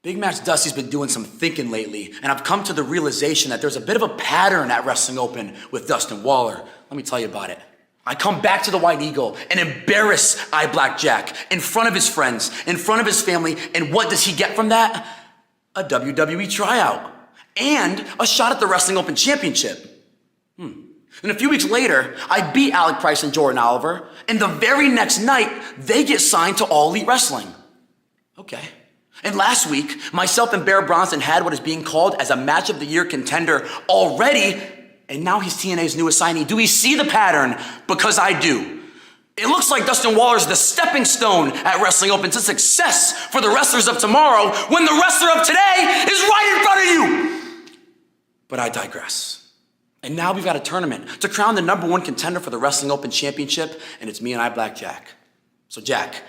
Big Match Dusty's been doing some thinking lately, and I've come to the realization that there's a bit of a pattern at Wrestling Open with Dustin Waller. Let me tell you about it. I come back to the White Eagle and embarrass Blackjack in front of his friends, in front of his family, and what does he get from that? A WWE tryout and a shot at the Wrestling Open Championship. And a few weeks later, I beat Alec Price and Jordan Oliver, and the very next night, they get signed to All Elite Wrestling. Okay. And last week, myself and Bear Bronson had what is being called as a Match of the Year contender already, and now he's TNA's new assignee. Do we see the pattern? Because I do. It looks like Dustin Waller is the stepping stone at Wrestling Open to success for the wrestlers of tomorrow when the wrestler of today is right in front of you. But I digress. And now we've got a tournament to crown the #1 contender for the Wrestling Open Championship, and it's me and Blackjack. So Jack,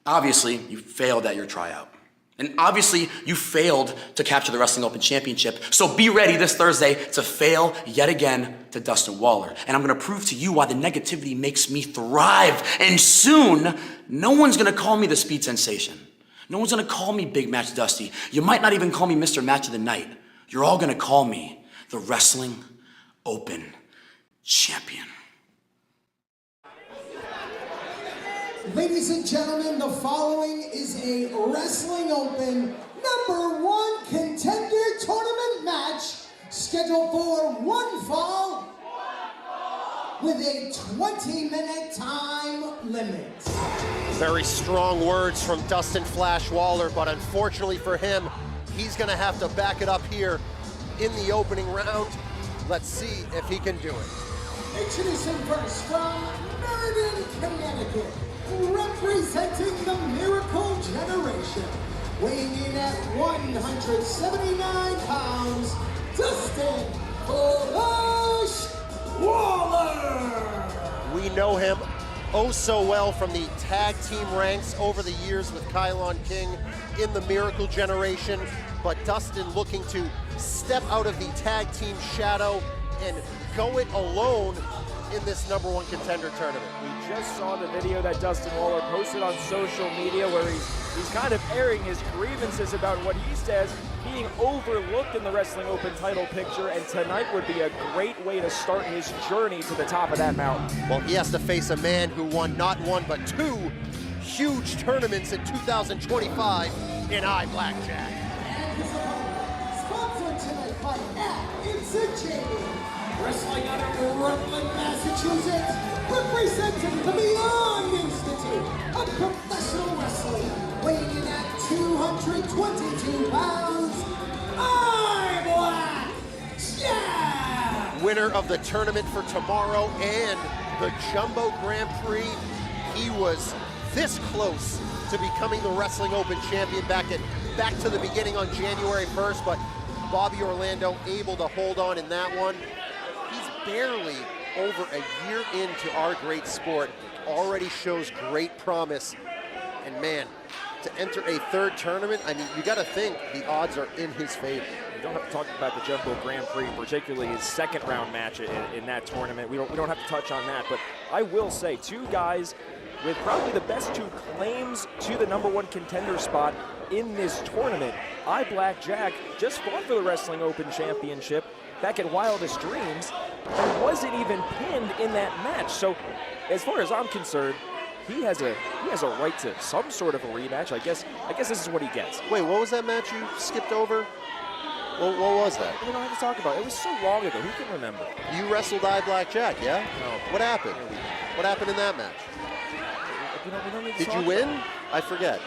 obviously you failed at your tryout. And obviously you failed to capture the Wrestling Open Championship. So be ready this Thursday to fail yet again to Dustin Waller. And I'm gonna prove to you why the negativity makes me thrive. And soon, no one's gonna call me the Speed Sensation. No one's gonna call me Big Match Dusty. You might not even call me Mr. Match of the Night. You're all gonna call me the Wrestling Open Champion. Ladies and gentlemen, the following is a Wrestling Open #1 contender tournament match scheduled for one fall with a 20-minute time limit. Very strong words from Dustin Flash Waller, but unfortunately for him, he's gonna have to back it up here in the opening round. Let's see if he can do it. Introducing first from Meriden, Connecticut, representing the Miracle Generation, weighing in at 179 pounds, Dustin Flash Waller. We know him oh so well from the tag team ranks over the years with Kylon King in the Miracle Generation, but Dustin looking to step out of the tag team shadow and go it alone in this #1 contender tournament. We just saw the video that Dustin Waller posted on social media where he's kind of airing his grievances about what he says being overlooked in the Wrestling Open title picture, and tonight would be a great way to start his journey to the top of that mountain. Well, he has to face a man who won not one but 2 huge tournaments in 2025 in Blackjack. And his opponent, sponsored tonight by Jamie. Wrestling out of Rutland, Massachusetts, representing the Beyond Institute of Professional Wrestling, weighing in at 222 pounds, Blackjack! Winner of the tournament for tomorrow and the Jumbo Grand Prix. He was this close to becoming the Wrestling Open champion back to the beginning on January 1st, but Bobby Orlando able to hold on in that one. He's barely over a year into our great sport, already shows great promise. And man, to enter a third tournament, I mean, you gotta think the odds are in his favor. We don't have to talk about the Jumbo Grand Prix, particularly his second round match in that tournament. We don't have to touch on that, but I will say 2 guys with probably the best 2 claims to the #1 contender spot in this tournament. Blackjack just fought for the Wrestling Open Championship back at Wildest Dreams and wasn't even pinned in that match. So as far as I'm concerned, he has a right to some sort of a rematch. I guess this is what he gets. Wait, what was that match you skipped over? What was that? We don't have to talk about it. It was so long ago. Who can remember? You wrestled Blackjack, yeah? No. What happened? What happened in that match? We don't need to Did talk you win? about it. I forget.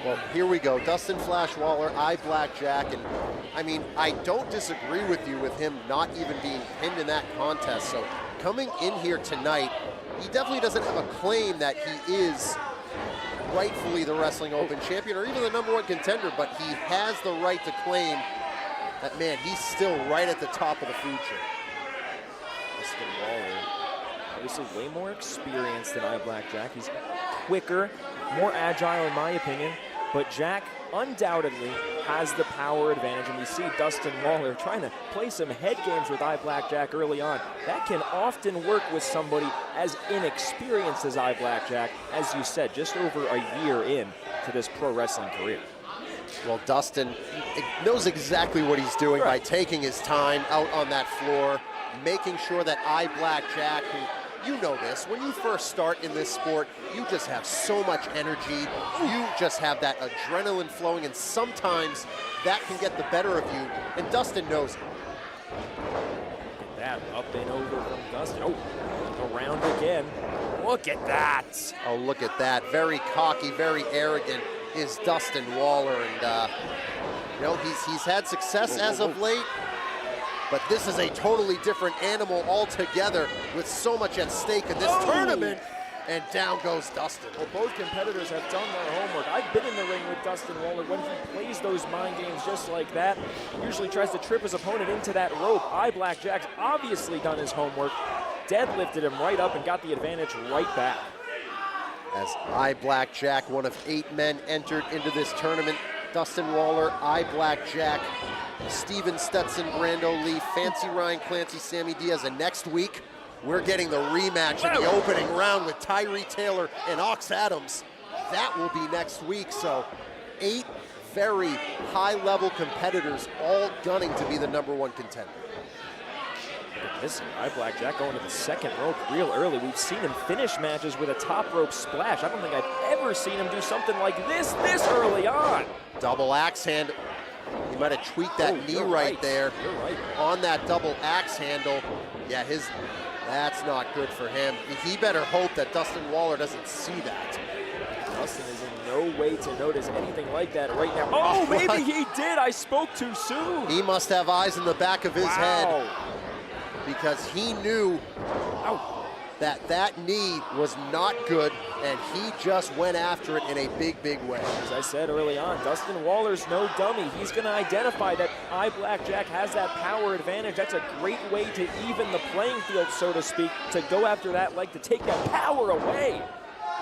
Well, here we go. Dustin Flash Waller, Blackjack, and I mean, I don't disagree with you with him not even being pinned in that contest. So coming in here tonight, he definitely doesn't have a claim that he is rightfully the Wrestling Open champion or even the #1 contender, but he has the right to claim that, man, he's still right at the top of the food chain. Dustin Waller, obviously way more experienced than Blackjack. He's quicker, more agile in my opinion, but Jack undoubtedly has the power advantage, and we see Dustin Waller trying to play some head games with Blackjack early on. That can often work with somebody as inexperienced as Blackjack, as you said, just over a year in to this pro wrestling career. Well, Dustin knows exactly what he's doing by taking his time out on that floor, making sure that Black Jack, who, you know this, when you first start in this sport, you just have so much energy. You just have that adrenaline flowing, and sometimes that can get the better of you, and Dustin knows it. That up and over from Dustin. Oh, around again. Look at that. Oh, look at that. Very cocky, very arrogant is Dustin Waller, and you know, he's had success as of late, but this is a totally different animal altogether with so much at stake in this tournament, and down goes Dustin. Well, both competitors have done their homework. I've been in the ring with Dustin Waller when he plays those mind games just like that. He usually tries to trip his opponent into that rope. Black Jack's obviously done his homework, deadlifted him right up and got the advantage right back. As Black Jack, one of 8 men entered into this tournament. Dustin Waller, Black Jack, Steven Stetson, Brando Lee, Fancy Ryan Clancy, Sammy Diaz, and next week, we're getting the rematch in the opening round with Tyree Taylor and Ox Adams. That will be next week, so 8 very high-level competitors all gunning to be the #1 contender. Listen, Black Jack going to the second rope real early. We've seen him finish matches with a top rope splash. I don't think I've ever seen him do something like this early on. Double axe hand. He might have tweaked that knee right there. You're right. On that double axe handle. Yeah, that's not good for him. He better hope that Dustin Waller doesn't see that. Dustin is in no way to notice anything like that right now. Oh, maybe he did. I spoke too soon. He must have eyes in the back of his head, because he knew that knee was not good, and he just went after it in a big, big way. As I said early on, Dustin Waller's no dummy. He's going to identify that Black Jack has that power advantage. That's a great way to even the playing field, so to speak, to go after that leg, to take that power away.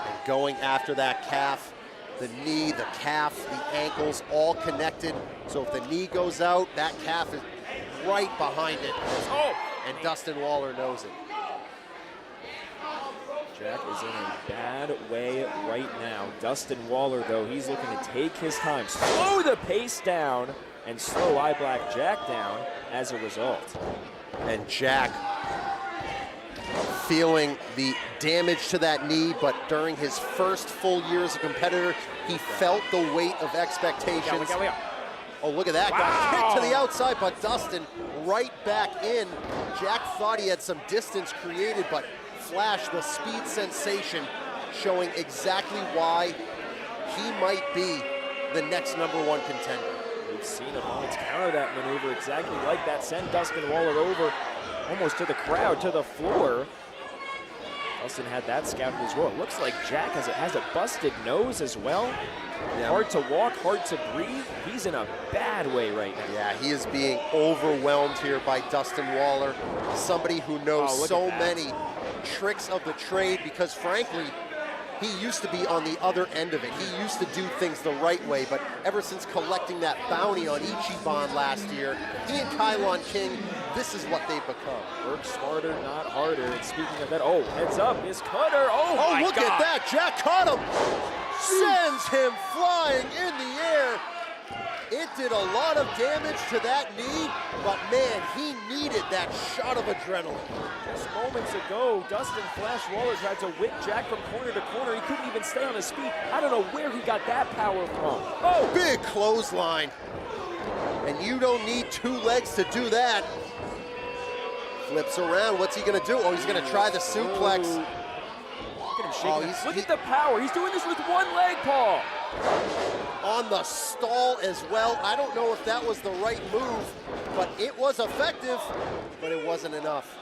And going after that calf, the knee, the calf, the ankles, all connected. So if the knee goes out, that calf is right behind it. And Dustin Waller knows it. Jack is in a bad way right now. Dustin Waller, though, he's looking to take his time, slow the pace down, and slow Black Jack down as a result. And Jack feeling the damage to that knee, but during his first full year as a competitor, he felt the weight of expectations. Oh, look at that. Got kicked to the outside, but Dustin right back in. Jack thought he had some distance created, but Flash, the speed sensation, showing exactly why he might be the next #1 contender. We've seen opponents counter that maneuver exactly like that, send Dustin Waller over almost to the crowd, to the floor. Dustin had that scouted as well. It looks like Jack has a busted nose as well. Yeah. Hard to walk, hard to breathe. He's in a bad way right now. Yeah, he is being overwhelmed here by Dustin Waller, somebody who knows so many tricks of the trade, because frankly, he used to be on the other end of it. He used to do things the right way, but ever since collecting that bounty on Ichiban last year, he and Kylon King, this is what they've become. Work smarter, not harder. And speaking of that, heads up, his cutter. Oh my look God. At that, Jack caught him. Sends him flying in the air. It did a lot of damage to that knee, but man, he needed that shot of adrenaline. Just moments ago, Dustin Flash Waller tried to whip Jack from corner to corner. He couldn't even stay on his feet. I don't know where he got that power from. Oh, big clothesline. And you don't need 2 legs to do that. Flips around, what's he gonna do? Oh, he's gonna try the suplex. Look at him shaking. Look at the power. He's doing this with 1 leg, Paul. On the stall as well. I don't know if that was the right move, but it was effective, but it wasn't enough.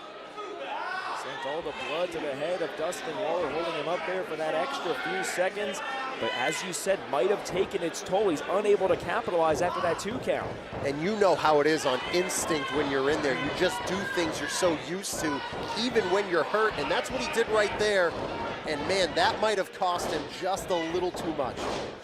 Sent all the blood to the head of Dustin Waller, holding him up there for that extra few seconds. But as you said, might have taken its toll. He's unable to capitalize after that 2 count. And you know how it is on instinct when you're in there. You just do things you're so used to, even when you're hurt, and that's what he did right there. And man, that might have cost him just a little too much.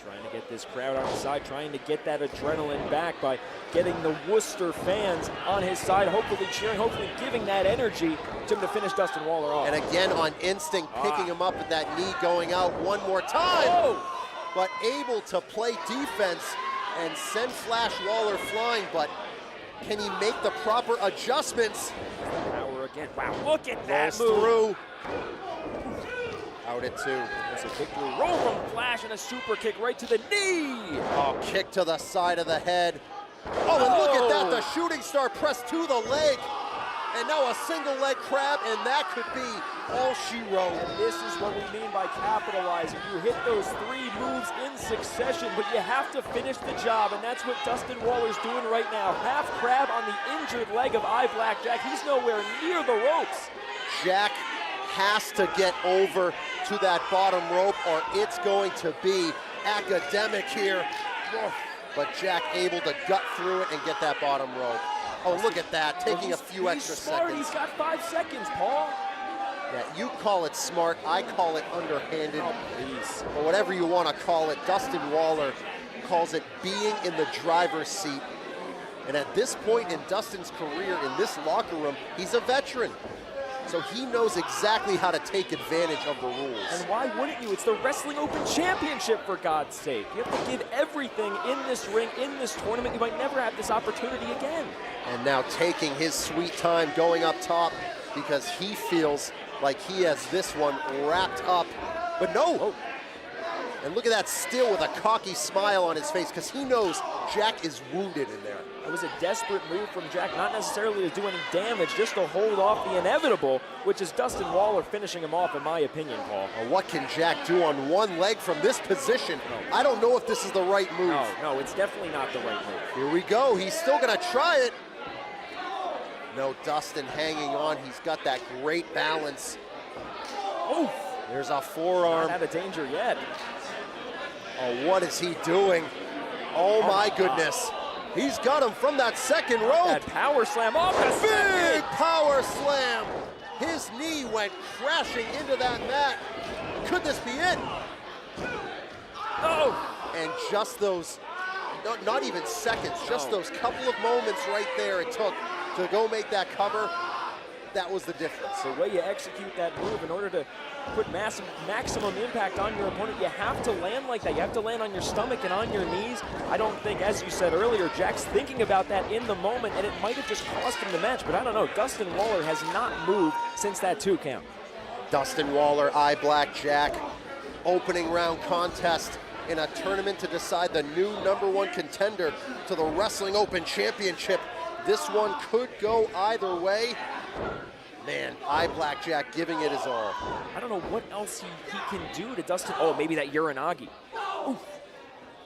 Trying to get this crowd on his side, trying to get that adrenaline back by getting the Worcester fans on his side, hopefully cheering, hopefully giving that energy to him to finish Dustin Waller off. And again, on instinct, picking him up with that knee going out one more time. But able to play defense and send Flash Waller flying, but can he make the proper adjustments? Power again. Wow, look at that Rolls move. through. Out at 2. There's a victory roll from Flash and a super kick right to the knee. Oh, kick to the side of the head. Oh, and look at that, the shooting star pressed to the leg. And now a single leg crab, and that could be all she wrote. And this is what we mean by capitalizing. You hit those 3 moves in succession, but you have to finish the job, and that's what Dustin Waller's doing right now. Half crab on the injured leg of Blackjack. He's nowhere near the ropes. Jack has to get over to that bottom rope, or it's going to be academic here. But Jack able to gut through it and get that bottom rope. Oh, look at that, taking a few extra smart. seconds. He's got 5 seconds, Paul. Yeah, you call it smart, I call it underhanded. Oh, please. Or whatever you want to call it. Dustin Waller calls it being in the driver's seat. And at this point in Dustin's career, in this locker room, he's a veteran. So he knows exactly how to take advantage of the rules. And why wouldn't you? It's the Wrestling Open Championship, for God's sake. You have to give everything in this ring, in this tournament. You might never have this opportunity again. And now taking his sweet time going up top because he feels like he has this one wrapped up. But no! Oh. And look at that, still with a cocky smile on his face, because he knows Jack is wounded in there. It was a desperate move from Jack, not necessarily to do any damage, just to hold off the inevitable, which is Dustin Waller finishing him off, in my opinion, Paul. Well, what can Jack do on one leg from this position? I don't know if this is the right move. No, it's definitely not the right move. Here we go, he's still gonna try it. No, Dustin hanging on, he's got that great balance. Oh! There's a forearm. Not out of danger yet. Oh, what is he doing? Oh my goodness. He's got him from that second rope. That power slam off the Big second. power slam. His knee went crashing into that mat. Could this be it? Oh! And just those, not even seconds, just those couple of moments right there it took to go make that cover, that was the difference. The way you execute that move, in order to put maximum impact on your opponent, you have to land like that. You have to land on your stomach and on your knees. I don't think, as you said earlier, Jack's thinking about that in the moment, and it might have just cost him the match, but I don't know. Dustin Waller has not moved since that 2 count. Dustin Waller, Blackjack, opening round contest in a tournament to decide the new #1 contender to the Wrestling Open Championship. This one could go either way. Man, Blackjack giving it his all. I don't know what else he can do to Dustin. Oh, maybe that Uranagi. Oof.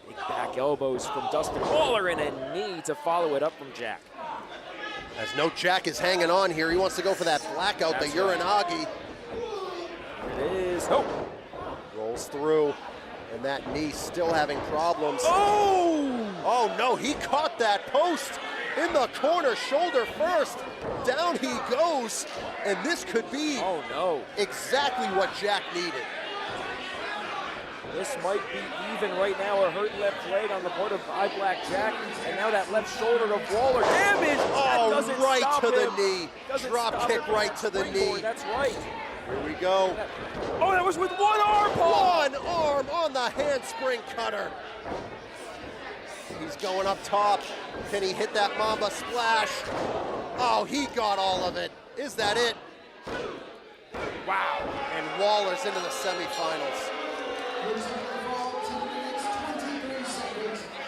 Big back elbows from Dustin Waller and a knee to follow it up from Jack. As no Jack is hanging on here, he wants to go for that blackout, That's the Uranagi. It is. Oh! Rolls through, and that knee still having problems. Oh! Oh no, he caught that post in the corner, shoulder first. Down he goes, and this could be exactly what Jack needed. This might be even right now. A hurt left leg on the part of Blackjack, and now that left shoulder of Waller. Damage! Oh, right to the knee. Drop kick right to the knee. That's right. Here we go. Oh, that was with one arm, Paul! One arm on the handspring cutter. He's going up top. Can he hit that Mamba splash? Oh, he got all of it. Is that it? Wow. And Waller's into the semifinals.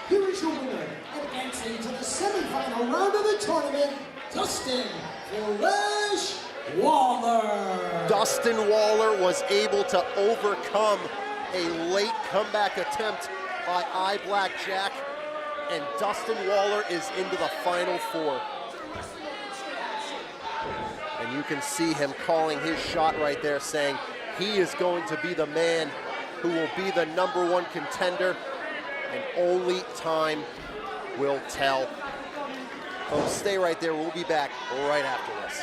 Here is your winner, advancing to the semifinal round of the tournament, Dustin Flash Waller. Dustin Waller was able to overcome a late comeback attempt by Blackjack, and Dustin Waller is into the Final Four. And you can see him calling his shot right there, saying he is going to be the man who will be the #1 contender, and only time will tell. Folks, stay right there. We'll be back right after this.